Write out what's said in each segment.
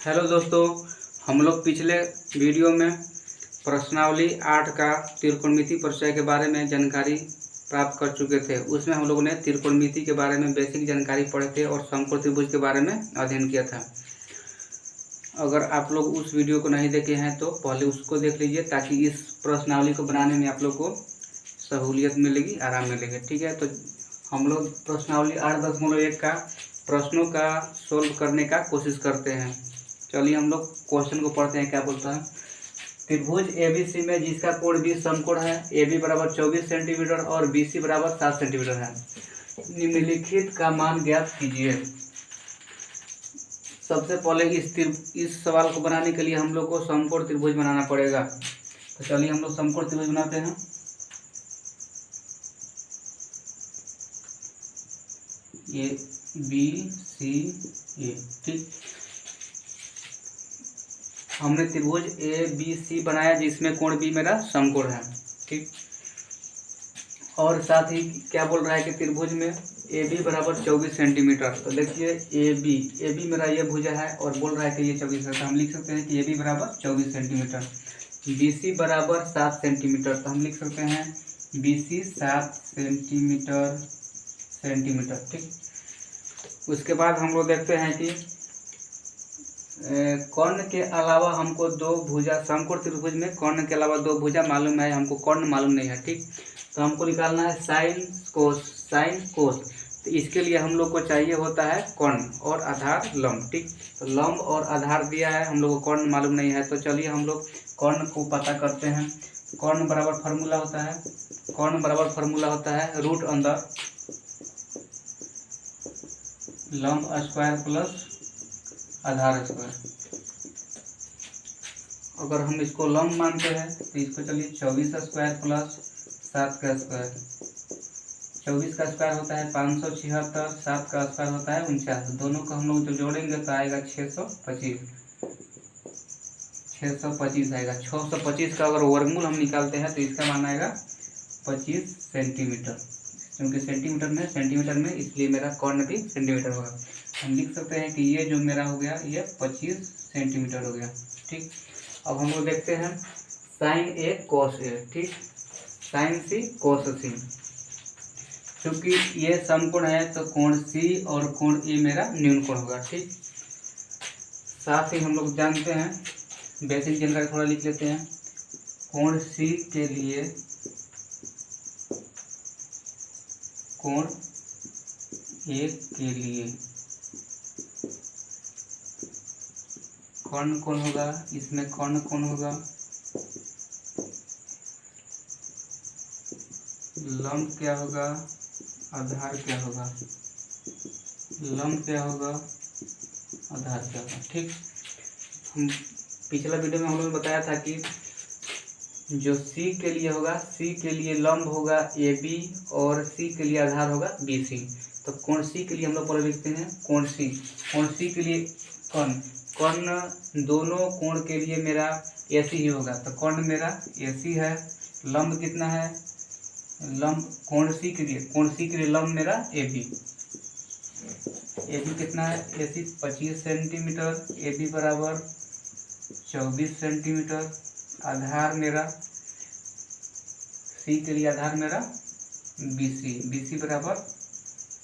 Hello दोस्तों, हम लोग पिछले वीडियो में प्रश्नावली 8 का त्रिकोणमिति परिचय के बारे में जानकारी प्राप्त कर चुके थे। उसमें हम लोगों ने त्रिकोणमिति के बारे में बेसिक जानकारी पढ़े थे और समकोण त्रिभुज के बारे में अध्ययन किया था। अगर आप लोग उस वीडियो को नहीं देखे हैं तो पहले उसको देख लीजिए, ताकि इस प्रश्नावली को बनाने में आप लोग को सहूलियत मिलेगी, आराम मिलेगा। ठीक है, तो हम लोग प्रश्नावली 8.1 का प्रश्नों का सोल्व करने का कोशिश करते हैं। चलिए हम लोग क्वेश्चन को पढ़ते हैं। क्या बोलता है? त्रिभुज एबीसी में जिसका कोण भी समकोण है, AB बराबर 24 सेंटीमीटर और BC बराबर 7 सेंटीमीटर है, निम्नलिखित का मान ज्ञात कीजिए। सबसे पहले इस सवाल को बनाने के लिए हम लोग को समकोण त्रिभुज बनाना पड़ेगा। तो चलिए हम लोग समकोण त्रिभुज बनाते हैं। ये BCA, ठीक। हमने त्रिभुज ABC बनाया जिसमें कोण B मेरा समकोण है, ठीक। और साथ ही क्या बोल रहा है कि त्रिभुज में AB बराबर 24 सेंटीमीटर। तो देखिए AB मेरा ये भुजा है और बोल रहा है कि ये 24 है, तो हम लिख सकते हैं कि AB बराबर 24 सेंटीमीटर। BC बराबर 7 सेंटीमीटर, तो हम लिख सकते हैं BC 7 सेंटीमीटर, ठीक। उसके बाद हम लोग देखते हैं कि कर्ण के अलावा हमको दो भुजा, समकोण त्रिभुज में कर्ण के अलावा दो भुजा मालूम है, हमको कर्ण मालूम नहीं है, ठीक। तो हमको निकालना है साइन कोस। तो इसके लिए हम लोग को चाहिए होता है कर्ण और आधार लंब, ठीक। तो लंब और आधार दिया है, हम लोग को कर्ण मालूम नहीं है। तो चलिए हम लोग कर्ण को पता करते हैं। कर्ण बराबर फार्मूला होता है रूट अंदर लंब स्क्वायर प्लस आधार स्क्वायर। अगर हम इसको लंब मानते हैं तो इसको चलिए 24 स्क्वायर प्लस 7 का स्क्वायर। 24 का स्क्वायर होता है 576, 7 का स्क्वायर होता है 49। दोनों को हम लोग जो जोड़ेंगे तो आएगा 625 आएगा। 625 का अगर वर्गमूल हम निकालते हैं तो इसका मान आएगा 25 सेंटीमीटर, क्योंकि सेंटीमीटर में इसलिए मेरा कर्ण भी सेंटीमीटर होगा। हम लिख सकते हैं कि ये जो मेरा हो गया ये 25 सेंटीमीटर हो गया, ठीक। अब हम लोग देखते हैं साइन A cos A, ठीक। Sine C cos C। क्योंकि ये समकोण है तो कोण C और कोण E मेरा न्यून कोण होगा, ठीक। साथ ही हम लोग जानते हैं, बेसिक जानकारी थोड़ा लिख लेते हैं। कोण C के लिए कोण A के लिए कर्ण कोण होगा, इसमें कर्ण कोण होगा, लंब क्या होगा, आधार क्या होगा, लंब क्या होगा, आधार क्या होगा, ठीक। हम पिछला वीडियो में हम लोगों ने बताया था कि जो C के लिए होगा, C के लिए लंब होगा AB और C के लिए आधार होगा BC। तो कोण C के लिए हम लोग पहले लिखते हैं कोण C के लिए कर्ण दोनों कोण के लिए मेरा AC ही होगा। तो कर्ण मेरा AC है। लंब कितना है? लंब कोण C के लिए लंब मेरा AB कितना है? AC 25 सेंटीमीटर, AB बराबर 24 सेंटीमीटर। आधार मेरा C के लिए आधार मेरा BC बराबर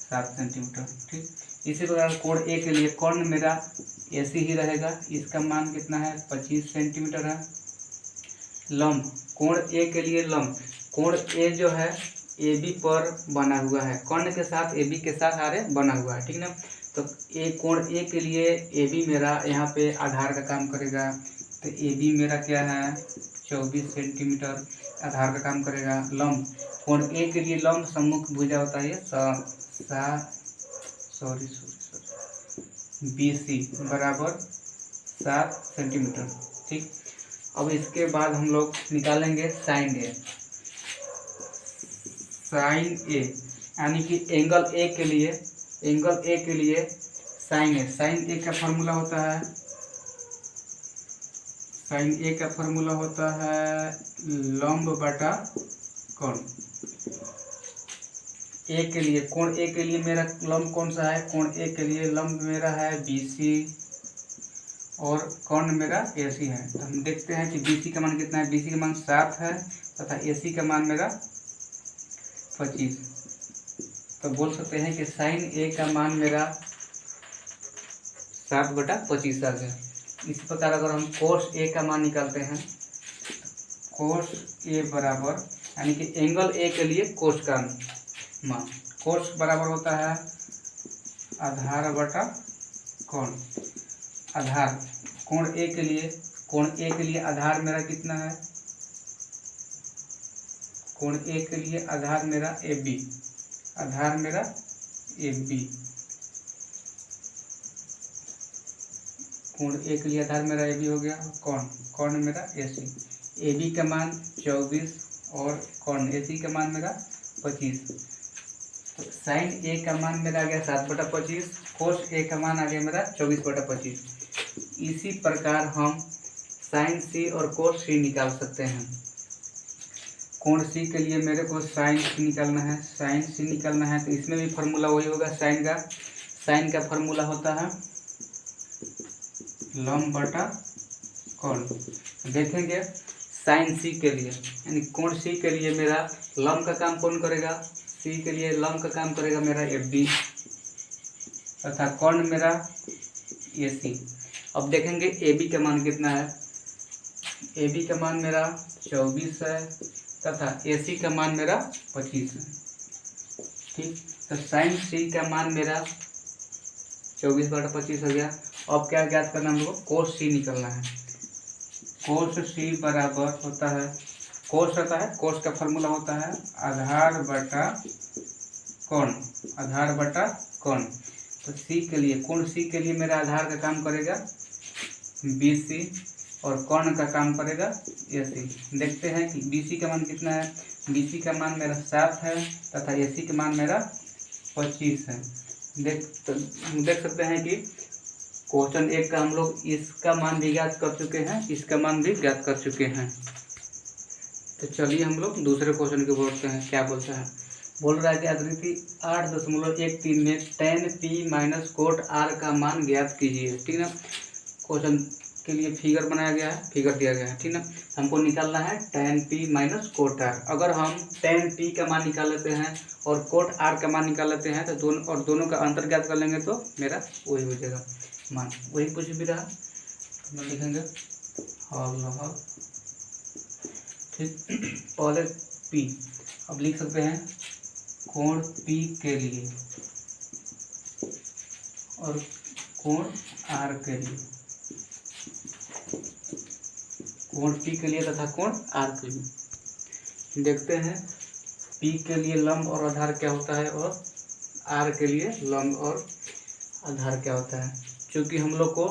7 सेंटीमीटर, ठीक। इसी प्रकार कोण A के लिए कर्ण मेरा AC ही रहेगा, इसका मान कितना है? 25 सेंटीमीटर है। लंब कोण A के लिए लंब, कोण A जो है AB पर बना हुआ है, कर्ण के साथ AB के साथ आरे बना हुआ है, ठीक ना। तो कोण A के लिए AB मेरा यहाँ पे आधार का काम करेगा। तो AB मेरा क्या है? 24 सेंटीमीटर आधार का काम करेगा। लंब कोण A के लिए लंब सम्मुख भुजा होता है BC बराबर 7 सेंटीमीटर, ठीक। अब इसके बाद हम लोग निकालेंगे साइन A यानी कि एंगल A के लिए साइन A का फार्मूला होता है लंब बटा कोण। ए के लिए कोण ए के लिए मेरा लंब कौन सा है? कोण ए के लिए लंब मेरा है BC और कौन मेरा AC है। तो हम देखते हैं कि BC का मान कितना है। BC का मान 7 है तथा AC का मान मेरा 25। तो बोल सकते हैं कि साइन A का मान मेरा 7/25 आ गया। इस प्रकार अगर हम कोस A का मान निकालते हैं, कोस A बराबर यानी कि एंगल A के लिए कोस का मान, कोस बराबर होता है आधार बटा कोण। आधार कोण A के लिए, कोण A के लिए आधार मेरा कितना है, कोण A के लिए आधार मेरा AB, आधार मेरा AB, कोण A के लिए आधार मेरा AB हो गया। कोण मेरा AC, AB का मान 24 और कोण AC का मान मेरा 25। तो साइन A का मान मेरा आ गया 7/25, कोस A का मान आ गया मेरा 24/25। इसी प्रकार हम साइन C और कोस C निकाल सकते हैं। कोण C के लिए मेरे को साइन C निकालना है, साइन C निकालना है तो इसमें भी फार्मूला वही होगा साइन का फार्मूला होता है लंब बटा कोण। देखेंगे साइन C के लिए यानी कोण C के लिए मेरा लंब का काम कौन करेगा, C के लिए लंब का काम करेगा मेरा FB तथा कोण मेरा AC। अब देखेंगे AB का मान कितना है। AB का मान मेरा 24 है तथा AC का मान मेरा 25 है। ठीक, तो साइन C का मान मेरा 24/25 हो गया। अब क्या ज्ञात करना हम लोग को, कोस C निकलना है। कोस C बराबर होता है, कोस होता है, कोस का फार्मूला होता है आधार बटा कोण, आधार बटा कोण। तो C के लिए, कोण C के लिए मेरा आधार का काम करेगा BC और कोण का काम करेगा AC। देखते हैं कि BC का मान कितना है। BC का मान मेरा 7 है तथा AC का मान मेरा 25 है। देख सकते हैं कि क्वेश्चन 1 का हम लोग इसका मान भी ज्ञात कर चुके हैं, इसका मान भी ज्ञात कर चुके हैं। तो चलिए हम लोग दूसरे क्वेश्चन को बोलते हैं। क्या बोलता है, बोल रहा है कि आकृति 8.13 में tan P minus cot R का मान ज्ञात कीजिए। ठीक है, क्वेश्चन के लिए फिगर बनाया गया है, फिगर दिया गया है। ठीक है, हमको निकालना है tan P minus cot R। अगर हम tan P का मान निकाल लेते हैं और कोट R का मान निकाल लेते हैं तो दोनों का अंतर ज्ञात कर लेंगे तो मेरा वही हो जाएगा मान, वही कुछ भी रहा तो लिखेंगे हल। ठीक, पहले P, अब लिख सकते हैं कोण P के लिए और कोण R के लिए, कोण P के लिए तथा कोण R के लिए। देखते हैं P के लिए लंब और आधार क्या होता है और R के लिए लंब और आधार क्या होता है। क्योंकि हम लोग को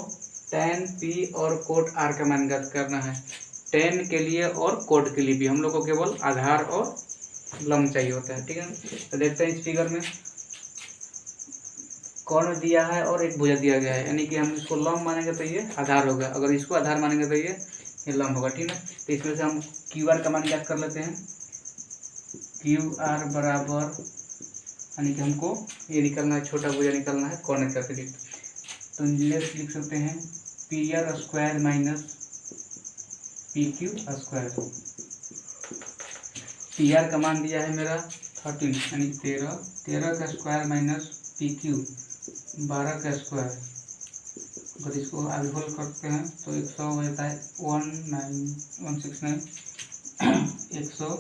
tan P और कोट R का मान ज्ञात करना है, tan के लिए और कोट के लिए भी हम लोग को केवल आधार और लंब चाहिए होता है। ठीक है, तो देखते हैं इस फिगर में कोण दिया है और एक भुजा दिया गया है, यानी कि हम इसको लंब मानेंगे तो ये आधार होगा, अगर इसको आधार मानेंगे तो ये लंब होगा। ठीक है, तो इसमें से हम QR का मान ज्ञात कर लेते हैं। QR बराबर यानी कि हमको ये निकलना है, छोटा भुजा निकलना है कोण का अतिरिक्त, तो लिख सकते हैं PR square minus PQ square. PR का मान दिया है मेरा 13 यानी 13 का स्क्वायर माइनस PQ 12 का स्क्वायर। अगर इसको आगे होल करते हैं तो 100 हो जाता है 169 100।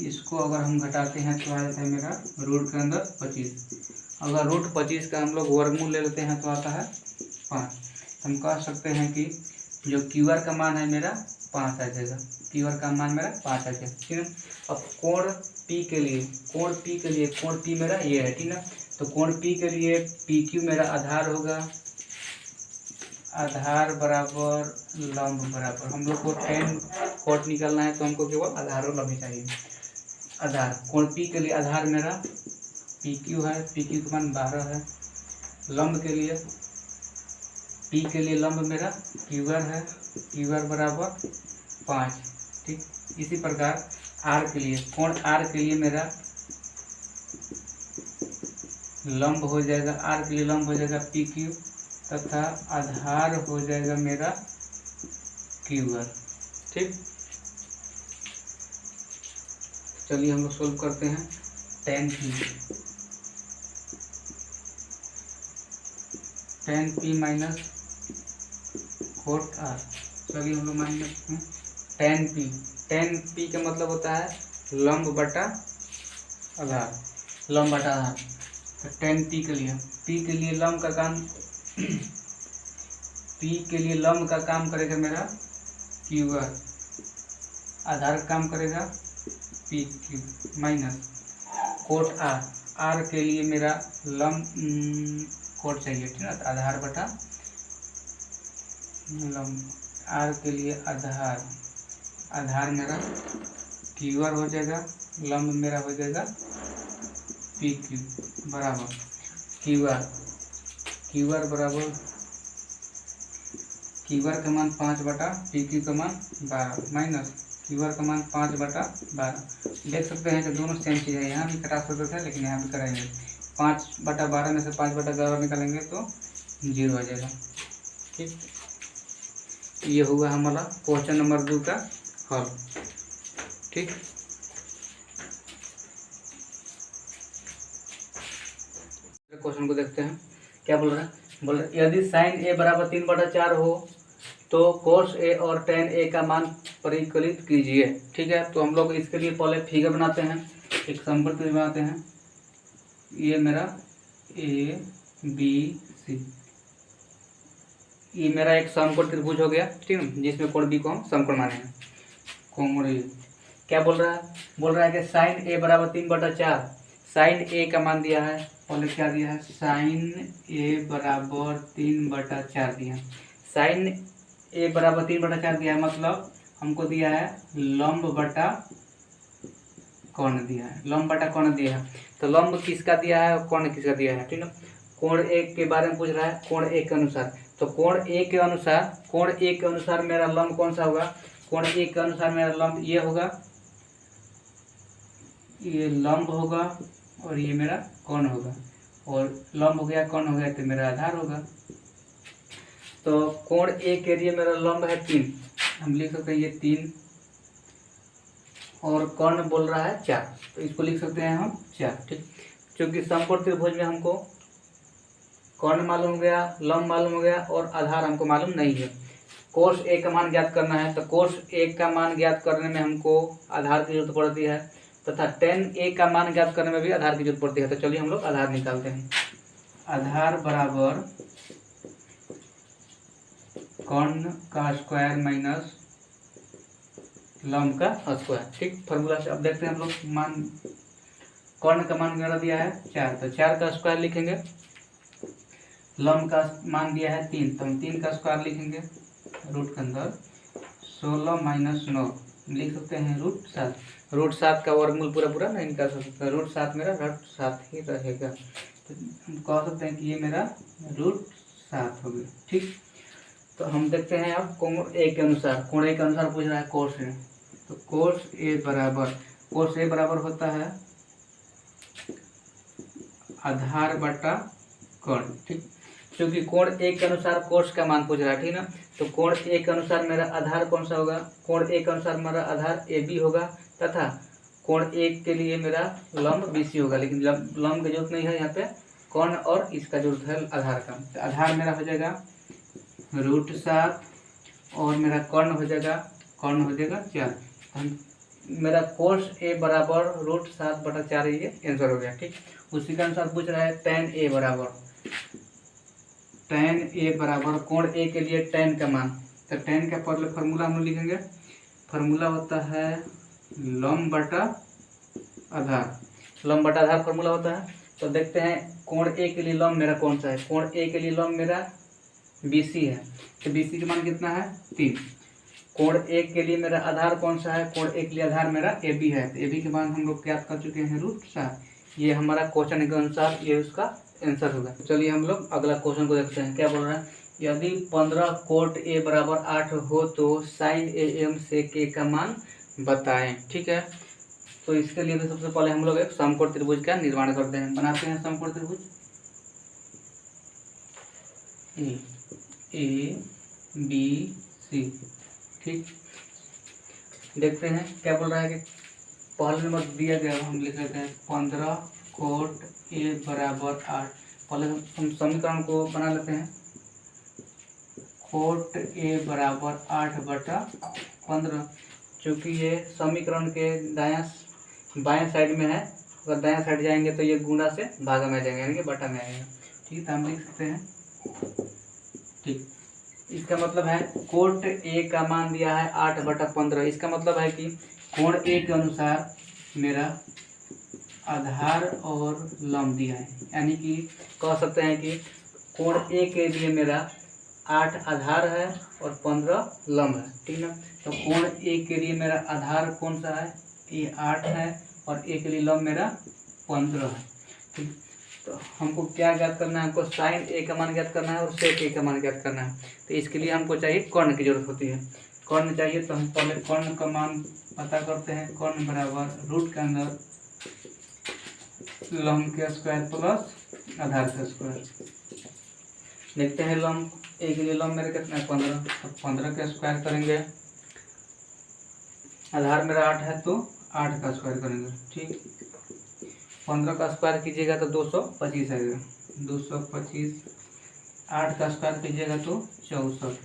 इसको अगर हम घटाते हैं तो आ जाता है मेरा रूट के अंदर 25। अगर रूट 25 का हम लोग वर्गमूल ले लेते हैं तो आता है 5। हम कह सकते हैं कि जो QR का मान है मेरा 5 आ जाएगा, QR का मान मेरा 5 आ जाएगा। ठीक है, अब कोण P के लिए, कोण P मेरा ये है। ठीक है, तो कोण P के लिए PQ मेरा आधार होगा, आधार बराबर लंब बराबर, हम लोग को tan कोट निकालना है तो हमको केवल आधार और लंब चाहिए। आधार कोण P के लिए आधार मेरा PQ है, PQ का मान 12 है। लंब के लिए P के लिए लंब मेरा QR है, QR बराबर 5। ठीक, इसी प्रकार R के लिए, कोण R के लिए मेरा लंब हो जाएगा, आर के लिए लंब हो जाएगा पी क्यू तथा आधार हो जाएगा मेरा क्यू आर। ठीक, चलिए हम लोग सोल्व करते हैं। Tan P minus cot R. चलिए हम लोग मान लेते हैं टेन पी का मतलब होता है लंब बटा आधार, लंब बटा आधार। तो टेन पी के लिए लंब का काम पी के लिए लंब का काम करेगा मेरा क्यू आर, आधार का काम करेगा P Q minus cot R. R के लिए मेरा लंब कोट चाहिए, ठीक है, आधार बटा लंब। आर के लिए आधार मेरा क्यू आर हो जाएगा, लंब मेरा हो जाएगा पी क्यू बराबर क्यू आर बराबर क्यू आर का मान 5 बटा पी क्यू का मान 12 माइनस क्यू आर का मान 5 बटा 12। देख सकते हैं कि दोनों सेम चीज़ है, यहाँ भी कटा सकते थे लेकिन यहाँ भी कराएंगे। 5 बटा 12 में से 5 बटा 11 निकालेंगे तो 0 आ जाएगा। ठीक, ये हुआ हमारा क्वेश्चन नंबर 2 का हल। ठीक, क्वेश्चन को देखते हैं क्या बोल रहा है। बोल रहा है यदि साइन ए बराबर 3/4 हो तो कोस ए और टेन ए का मान परिकलित कीजिए। ठीक है, तो हम लोग इसके लिए पहले फिगर बनाते हैं, एक समकोण बनाते हैं। ये मेरा ए बी सी, ये मेरा एक समकोण त्रिभुज हो गया, ठीक है, जिसमें कोण बी को हम समकोण माने हैं। कोण ए क्या बोल रहा है कि साइन ए बराबर 3/4। साइन ए का मान दिया है, पहले क्या दिया है, साइन ए बराबर 3/4 दिया है। साइन ए बराबर 3/4 दिया है, मतलब हमको दिया है लंब बटा कोण दिया है, लंब बटा कोण दिया है। तो लंब किसका दिया है और कोण किसका दिया है, ठीक है। कोण ए के बारे में पूछ रहा है, कोण ए के अनुसार। तो कोण ए के अनुसार मेरा लंब कौन सा होगा, कोण ए के अनुसार मेरा लंब ये होगा, ये लंब होगा और ये मेरा कोण होगा, और लंब हो गया कोण हो गया तो मेरा आधार होगा। तो कोण ए के लिए मेरा लंब है 3, हम लिख सकते हैं ये 3, और कोण बोल रहा है 4, तो इसको लिख सकते हैं हम 4। ठीक, क्योंकि समकोण त्रिभुज में हमको कोण मालूम हो गया, लंब मालूम हो गया और आधार हमको मालूम नहीं है। कोस ए का मान ज्ञात करना है, तो कोस ए का मान ज्ञात करने में हमको आधार की जरूरत पड़ती है, तथा टेन ए का मान ज्ञात करने में भी आधार की जरूरत पड़ती है। तो चलिए हम लोग आधार निकालते हैं। आधार बराबर कोण का स्क्वायर माइनस लंब का स्क्वायर। ठीक, फॉर्मूला से अब देखते हैं हम लोग। मान कोण का मान मेरा दिया है 4, तो 4 का स्क्वायर लिखेंगे। लंब का मान दिया है 3, तो हम 3 का स्क्वायर लिखेंगे रूट के अंदर। 16 माइनस 9 लिख सकते हैं √7। √7 का वर्गमूल पूरा नहीं निकाल सकते, √7 मेरा √7 ही रहेगा। तो हम कह सकते हैं कि ये मेरा √7 हो गया। ठीक, तो हम देखते हैं अब कोण ए के अनुसार पूछ रहा है कोस ए। तो कोस ए बराबर होता है आधार बटा कोण। ठीक, क्योंकि कोण ए के अनुसार कोस का मान पूछ रहा है, ठीक ना। तो कोण ए के अनुसार मेरा आधार कौन सा होगा, कोण ए के अनुसार मेरा आधार ए बी होगा, तथा कोण ए के लिए मेरा लंब बी सी होगा। लेकिन लंब की जरूरत नहीं है यहाँ पे, कोण और इसका जरूरत है आधार का। तो आधार मेरा हो जाएगा √7 और मेरा कोण हो जाएगा 4। मेरा कोस ए बराबर √7/4 ये आंसर हो गया। ठीक, उसी के अनुसार पूछ रहा है टेन ए बराबर कोण ए के लिए टेन का मान। तो टेन का पहले फार्मूला हम लोग लिखेंगे, फार्मूला होता है लंब बटा आधार फार्मूला होता है। तो देखते हैं कोण ए के लिए लंब मेरा कौन सा है। कोण ए के लिए लंब मेरा BC है, तो BC का मान कितना है 3। कोण ए के लिए मेरा आधार कौन सा है, कोण ए के लिए आधार मेरा AB है, तो AB के मान हम लोग ज्ञात कर चुके हैं √7। ये हमारा क्वेश्चन के अनुसार ये उसका आंसर होगा। चलिए हम लोग अगला क्वेश्चन को देखते हैं। क्या बोल रहा है, यदि 15 कोट ए बराबर 8 हो तो साइन ए एम से के का मान बताएं। ठीक है, तो इसके लिए भी सबसे पहले हम लोग एक समकोण त्रिभुज का निर्माण करते हैं, बनाते हैं समकोण त्रिभुज ए बी सी। ठीक, देखते हैं क्या बोल रहा है कि पहले नंबर दिया गया, हम लिख लेते हैं 15 कोट ए बराबर 8। पहले हम समीकरण को बना लेते हैं, कोट ए बराबर 8/15। चूँकि ये समीकरण के बाएं साइड में है, अगर दाएं साइड जाएंगे तो ये गुणा से भागा में जाएंगे, यानी कि बटा में आएगा। ठीक, तो हम लिख सकते हैं। ठीक, इसका मतलब है कोट ए का मान दिया है 8/15। इसका मतलब है कि कोण ए के अनुसार मेरा आधार और लंब दिया है, यानी कि कह सकते हैं कि कोण ए के लिए मेरा 8 आधार है और 15 लंब है। ठीक ना, तो कोण ए के लिए मेरा आधार कौन सा है, ये 8 है, और ए के लिए लंब मेरा 15 है। ठीक, तो हमको क्या ज्ञात करना है, हमको साइन ए का मान ज्ञात करना है और सेक ए का मान ज्ञात करना है। तो इसके लिए हमको चाहिए कर्ण की जरूरत होती है। कर्ण चाहिए तो हम पहले कर्ण का मान पता करते हैं। कर्ण बराबर रूट के अंदर लंब के स्क्वायर प्लस आधार का स्क्वायर। देखते हैं लंब ए के लिए लंब मेरे कितना है 15, तो 15 का स्क्वायर करेंगे। आधार मेरा 8 है तो 8 का स्क्वायर करेंगे। ठीक, 15 का स्क्वायर कीजिएगा तो 225 आएगा, 225। 8 का स्क्वायर कीजिएगा तो 64।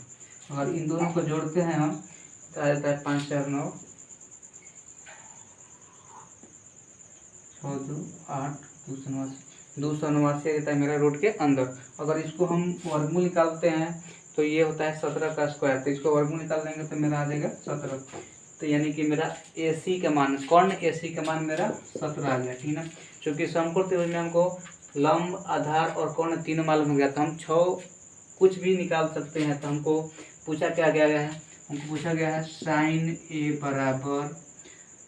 अगर इन दोनों को जोड़ते हैं हम तो आ जाता है 5 4 9 6 2 8 289 रहता है मेरा रूट के अंदर। अगर इसको हम वर्गमूल निकालते हैं तो ये होता है 17 का स्क्वायर, तो इसको वर्गमूल निकाल देंगे तो मेरा आ जाएगा 17। तो यानी कि मेरा AC का मान, कर्ण AC का मान मेरा 17 आ गया। ठीक ना, क्योंकि समकोण त्रिभुज में हमको लंब, आधार और कर्ण तीनों मालूम हो गया, तो हम 6 कुछ भी निकाल सकते हैं। तो हमको पूछा क्या गया है, हमको पूछा गया है साइन ए बराबर।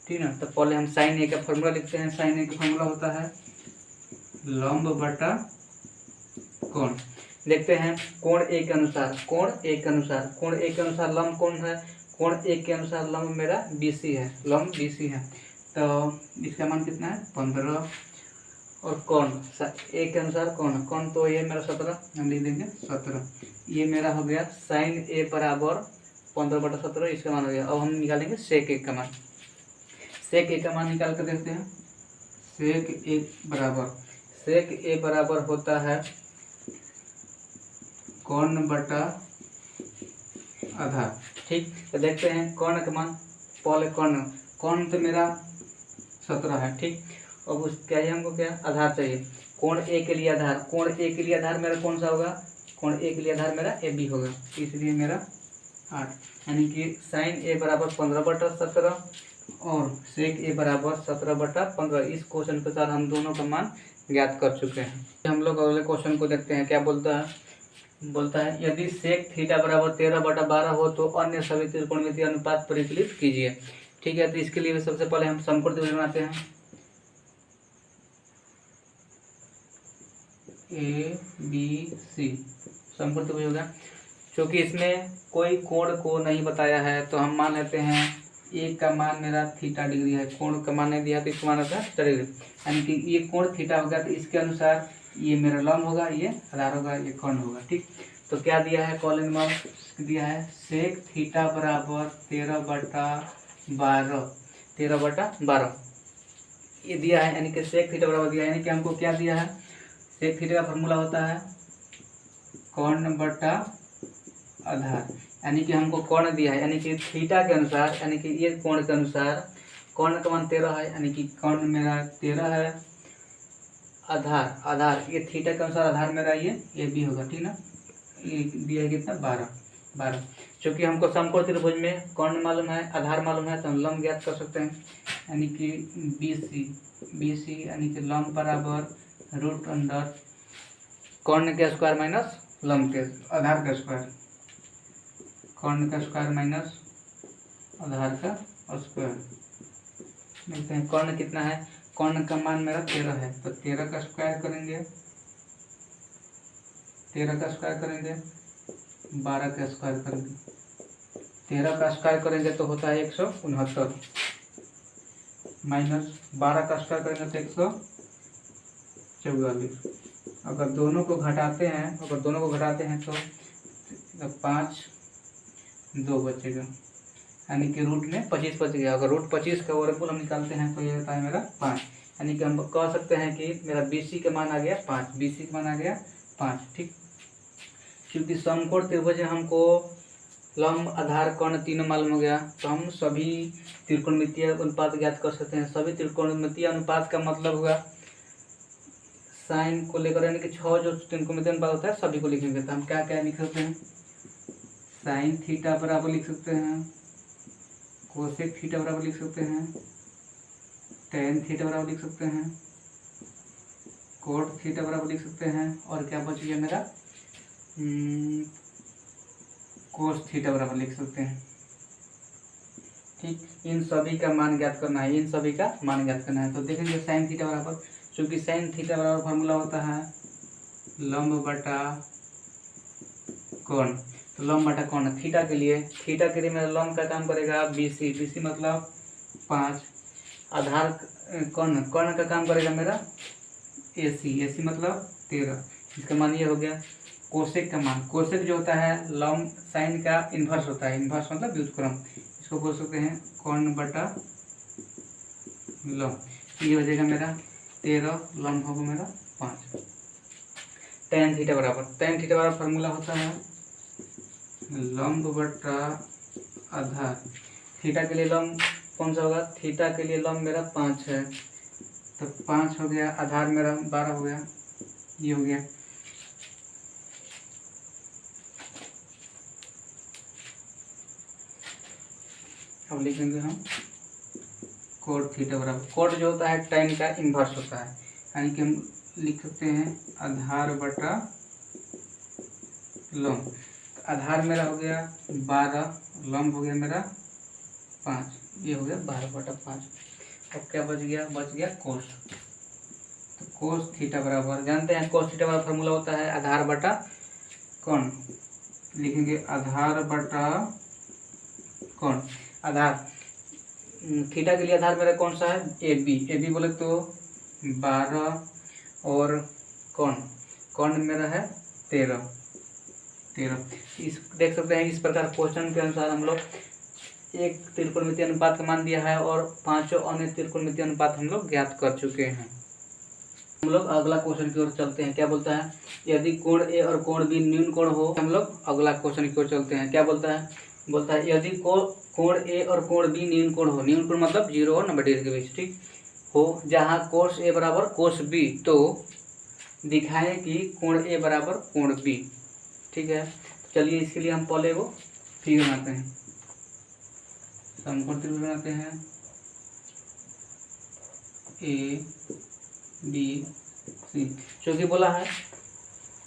ठीक ना, तो पहले हम साइन ए का फॉर्मूला लिखते हैं। साइन ए का फॉर्मूला होता है लंब बटा कोण। देखते हैं कोण ए के अनुसार, कोण ए के अनुसार, कोण ए के अनुसार लंब कौन है, कोण ए के अनुसार लंब मेरा BC है, लंब BC है। तो इसका मान कितना है 15, और कोण ए के अनुसार कोण तो ये मेरा 17, हम लिख देंगे 17। ये मेरा हो गया साइन ए बराबर 15/17, इसका मान हो गया। अब हम निकालेंगे सेक ए का मान। सेक ए का मान निकाल कर देखते हैं। सेक ए बराबर होता है कर्ण बटा आधार। ठीक, तो देखते हैं कर्ण का मान। पहले कर्ण तो मेरा 17 है। ठीक, अब उस क्या है, हमको क्या आधार चाहिए। कोण ए के लिए आधार, कोण ए के लिए आधार मेरा कौन सा होगा, कोण ए के लिए आधार मेरा AB होगा, इसलिए मेरा 8, यानी कि साइन ए बराबर 15/17 और सेक ए बराबर 17/15। इस क्वेश्चन के साथ हम दोनों का मान ज्ञात कर चुके हैं। हम लोग अगले क्वेश्चन को देखते हैं। क्या बोलता है यदि सेक थीटा बराबर 13/12 हो तो अन्य सभी त्रिकोणमितीय अनुपात परिकलित कीजिए। ठीक है, तो इसके लिए सबसे पहले हम समकोण त्रिभुज बनाते हैं। ABC समकोण त्रिभुज होगा। क्योंकि इसमें कोई कोण को नहीं बताया है तो हम मान लेते हैं ए का मान मेरा थीटा डिग्री है। कोण का मान नहीं दिया तो इसको मान लेता है थीटा डिग्री, यानी कि ये कोण थीटा होगा, तो इसके अनुसार ये मेरा लंब होगा, ये आधार होगा, ये कर्ण होगा। ठीक, तो क्या दिया है, कॉलम नंबर दिया है सेक थीटा बराबर 13/12 ये दिया है, यानी कि सेक थीटा बराबर दिया है, यानी कि हमको क्या दिया है, सेक थीटा का फॉर्मूला होता है कर्ण बटा आधार, यानी कि हमको कोण दिया है, यानी कि थीटा के अनुसार, यानी कि ये कोण के अनुसार कोण का मान 13 है, यानी कि कोण मेरा 13 है। आधार ये थीटा के अनुसार आधार मेरा ये भी होगा। ठीक ना, ये दिया है कितना 12। क्योंकि हमको समकोण त्रिभुज में कोण मालूम है, आधार मालूम है, तो हम लंब ज्ञात कर सकते हैं, यानी कि BC यानी कि लंब बराबर रूट अंडर कर्ण के स्क्वायर माइनस लंब के आधार का स्क्वायर, कर्ण का स्क्वायर माइनस आधार का स्क्वायर। देखते हैं कर्ण कितना है, कर्ण का मान मेरा 13 है, तो 13 का स्क्वायर करेंगे, 13 का स्क्वायर करेंगे, 12 का स्क्वायर करेंगे, 13 का स्क्वायर करेंगे तो होता है 169, माइनस 12 का स्क्वायर करेंगे तो 144। अगर दोनों को घटाते हैं तो 5 2 बचेगा, यानी कि रूट में 25 बच गया। अगर रूट 25 का वर्गमूल हम निकालते हैं तो ये होता है मेरा 5, यानी कि हम कह सकते हैं कि मेरा BC का मान आ गया 5, BC का मान आ गया 5। ठीक, क्योंकि समकोण त्रिभुज हमको लंब, आधार, कोण तीनों मालूम हो गया, तो हम सभी त्रिकोणमितीय अनुपात ज्ञात कर सकते हैं। सभी त्रिकोणमितीय अनुपात का मतलब हुआ साइन को लेकर, यानी कि 6 जो त्रिकोणमितीय अनुपात होता है सभी को लिखेंगे। तो हम क्या क्या लिख सकते हैं, साइन थीटा बराबर लिख सकते हैं, कोसेक थीटा बराबर लिख सकते हैं, टेन थीटा बराबर लिख सकते हैं, कोट थीटा बराबर लिख सकते हैं, और क्या बच गया मेरा कोस थीटा बराबर लिख सकते हैं। ठीक, इन सभी का मान ज्ञात करना है, इन सभी का मान ज्ञात करना है। तो देखेंगे साइन थीटा बराबर, चूंकि साइन थीटा बराबर फार्मूला होता है लंब बटा कोण। तो लंब बटा कोण, थीटा के लिए मेरा लंब का काम करेगा BC, BC मतलब 5, आधार कोण का काम करेगा मेरा AC, AC मतलब 13, इसका मान ये हो गया। कोसेक का मान, कोसेक जो होता है लंब साइन का इन्वर्स होता है, इन्वर्स मतलब व्युत्क्रम, इसको बोल सकते हैं कोण बटा लंब। ये हो जाएगा मेरा 13, लंब होगा मेरा 5। tan थीटा बराबर फार्मूला होता है लंब बटा आधार। थीटा के लिए लंब कौन सा होगा, थीटा के लिए लंब मेरा 5 है, तो 5 हो गया, आधार मेरा 12 हो गया, ये हो गया। अब लिखेंगे हम कोट थीटा बराबर, कोट जो होता है tan का इन्वर्स होता है, यानी कि हम लिख सकते हैं आधार बटा लंब। आधार मेरा हो गया 12, लंब हो गया मेरा 5, ये हो गया 12 बटा 5। अब क्या बच गया कोस। तो कोस थीटा बराबर, जानते हैं कोस थीटा बराबर फार्मूला होता है आधार बटा कोण, लिखेंगे आधार बटा कोण। आधार थीटा के लिए आधार मेरा कौन सा है, AB बोले तो 12, और कोण मेरा है 13। इस देख सकते हैं, इस प्रकार क्वेश्चन के अनुसार हम लोग एक त्रिकोणमितीय अनुपात का मान दिया है और 5 अन्य त्रिकोणमितीय अनुपात हम लोग ज्ञात कर चुके हैं। हम लोग अगला क्वेश्चन की ओर चलते हैं। क्या बोलता है, यदि कोण A और कोण B न्यून कोण हो। हम लोग अगला क्वेश्चन की ओर चलते हैं। क्या बोलता है यदि कोण A और कोण B न्यून कोण हो। न्यून कोण मतलब 0 और 90 डिग्री के बीच, ठीक हो, जहाँ कोस A बराबर कोस B, तो दिखाएं कि कोण A बराबर कोण B। ठीक है, चलिए इसके लिए हम पहले वो फिगर बनाते हैं, समकोण त्रिभुज बनाते हैं ABC। क्योंकि बोला है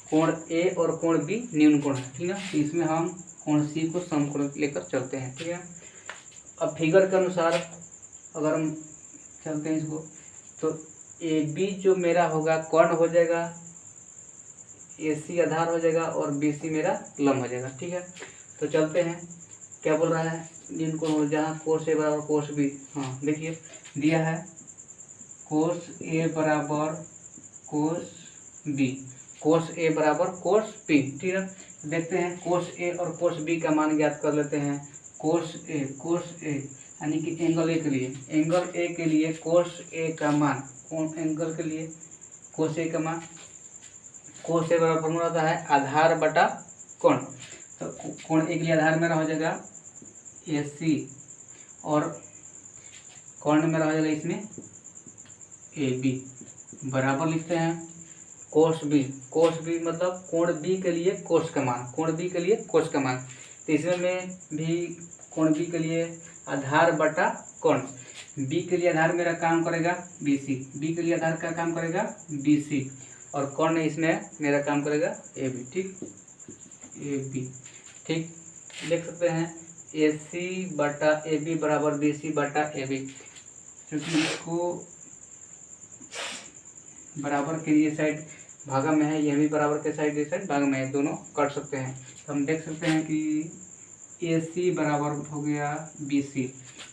कोण A और कोण B न्यून कोण है, ठीक है, तो इसमें हम कोण C को समकोण लेकर चलते हैं। ठीक है, अब फिगर के अनुसार अगर हम चलते हैं इसको, तो AB जो मेरा होगा कोण हो जाएगा, AC आधार हो जाएगा और BC मेरा लंब हो जाएगा। ठीक है, तो चलते हैं। क्या बोल रहा है, न्यून कोण हो जहाँ कोस A बराबर कोस B। हाँ देखिए दिया है कोस A बराबर कोस B, कोस A बराबर कोस B। ठीक है, देखते हैं कोस A और कोस B का मान ज्ञात कर लेते हैं। कोस A यानी कि एंगल A के लिए कोस A का मान, कौन एंगल के लिए कोस A का मान, कोस A बराबर फॉर्मूला होता है आधार बटा कोण। तो कोण A के लिए आधार मेरा हो जाएगा AC और कोण मेरा हो जाएगा इसमें AB, बराबर लिखते हैं कोस B मतलब कोण B के लिए कोस का मान, तो इसमें भी कोण B के लिए आधार बटा कोण। B के लिए आधार मेरा काम करेगा B के लिए आधार का काम करेगा BC, और कोण इसमें मेरा काम करेगा AB। ठीक, AB, ठीक, देख सकते हैं AC बटा AB बराबर BC बटा AB। क्योंकि इसको बराबर के ये साइड भागा में है, यह भी बराबर के साइड ये साइड भागा में है, दोनों कट सकते हैं। तो हम देख सकते हैं कि AC बराबर हो गया BC,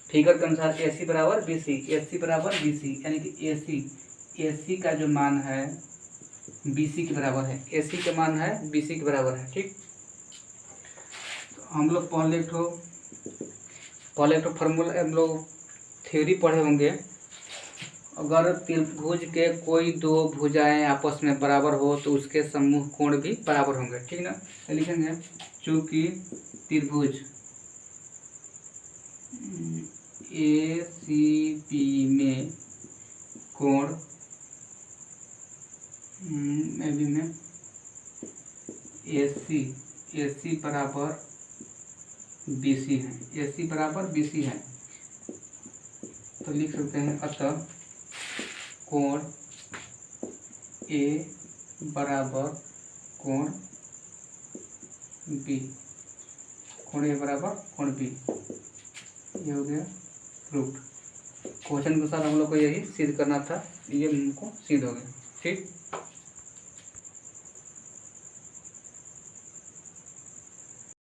फिगर के अनुसार AC बराबर BC, AC बराबर BC, यानी कि AC का जो मान है BC के बराबर है, AC का मान है BC के बराबर है। ठीक, तो हम लोग पहले एक ठो फार्मूला हम लोग थ्योरी पढ़े होंगे। अगर त्रिभुज के कोई दो भुजाएं आपस में बराबर हो तो उसके समूह कोण भी बराबर होंगे। ठीक ना, तो लिखेंगे चूंकि त्रिभुज ACB में कोण AB में AC बराबर BC है, AC बराबर BC है, तो लिख सकते हैं अतः कोण A बराबर कोण B, कोण A बराबर कोण B। ये हो गया प्रूफ। क्वेश्चन के साथ हम लोग को यही सिद्ध करना था, ये हमको सिद्ध हो गया। ठीक।